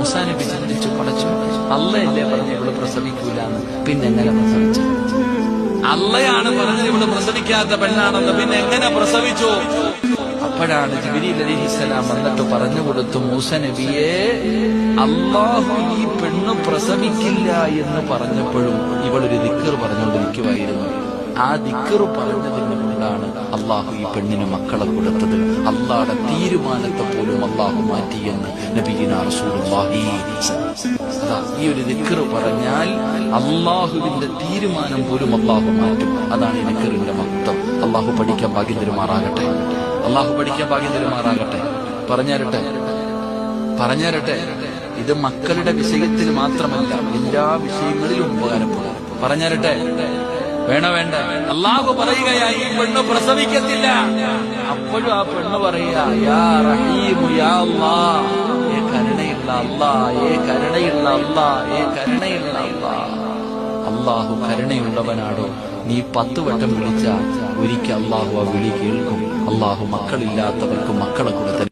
മൂസാ നബി ചിന്തിച്ചു, പഠിച്ചു അള്ളയല്ലേ പറഞ്ഞു ഇവള് പ്രസവിക്കൂലെന്ന്, പിന്നെ എങ്ങനെ പ്രസവിച്ചു? അള്ളയാണ് പറഞ്ഞത് ഇവള് പ്രസവിക്കാത്ത പെണ്ണാണെന്ന്, പിന്നെ എങ്ങനെ പ്രസവിച്ചു? അപ്പോഴാണ് ജിബ്രീൽ അലൈഹിസ്സലാം വന്നിട്ട് പറഞ്ഞു കൊടുത്തു, മൂസ നബിയെ, അല്ലാഹു ഈ പെണ്ണ് പ്രസവിക്കില്ല എന്ന് പറഞ്ഞപ്പോഴും ഇവളൊരു ദിക്ർ പറഞ്ഞുകൊണ്ടിരിക്കുവായിരുന്നു. ആ ദിക്ർ പറഞ്ഞതിന് കൊണ്ടാണ് അള്ളാഹു ഈ പെണ്ണിന് മക്കളെ കൊടുത്തത്. അള്ളാഹുടെ തീരുമാനത്തെ പോലും അള്ളാഹു മാറ്റിയെന്ന് നബിയിനാ റസൂലുള്ളാഹി. ഈ ഒരു ദിക്ർ പറഞ്ഞാൽ അള്ളാഹുവിന്റെ തീരുമാനം പോലും അള്ളാഹു മാറ്റും. അതാണ് ഈ ദിക്റിന്റെ മഹത്വം. അള്ളാഹു പഠിക്കാൻ ഭാഗ്യം തരുമാറാകട്ടെ. അള്ളാഹു പഠിക്കാൻ ഭാഗ്യം തരുമാറാകട്ടെ. പറഞ്ഞുതരട്ടെ. ഇത് മക്കളുടെ വിഷയത്തിൽ മാത്രമല്ല, എല്ലാ വിഷയങ്ങളിലും ഉപകാരപ്പെടും. പറഞ്ഞുതരട്ടെ? വേണ്ട. അള്ളാഹു പറയുകയായി ഈ പെണ്ണ് പ്രസവിക്കത്തില്ല. അപ്പോഴും ആ പെണ്ണ് പറയുക, യാ റഹീമു യാ അല്ലാഹ്, ഏ കരുണയുള്ള അല്ലാഹ്, ഏ കരുണയുള്ള അല്ലാഹ്, ഏ കരുണയുള്ള അല്ലാഹ്. അള്ളാഹു കരുണയുള്ളവനാടോ? നീ 10 വട്ടം വിളിച്ച ഒരിക്കൽ അള്ളാഹു ആ വിളി കേൾക്കും. അള്ളാഹു മക്കളില്ലാത്തവർക്ക് മക്കളെ കൊടുത്ത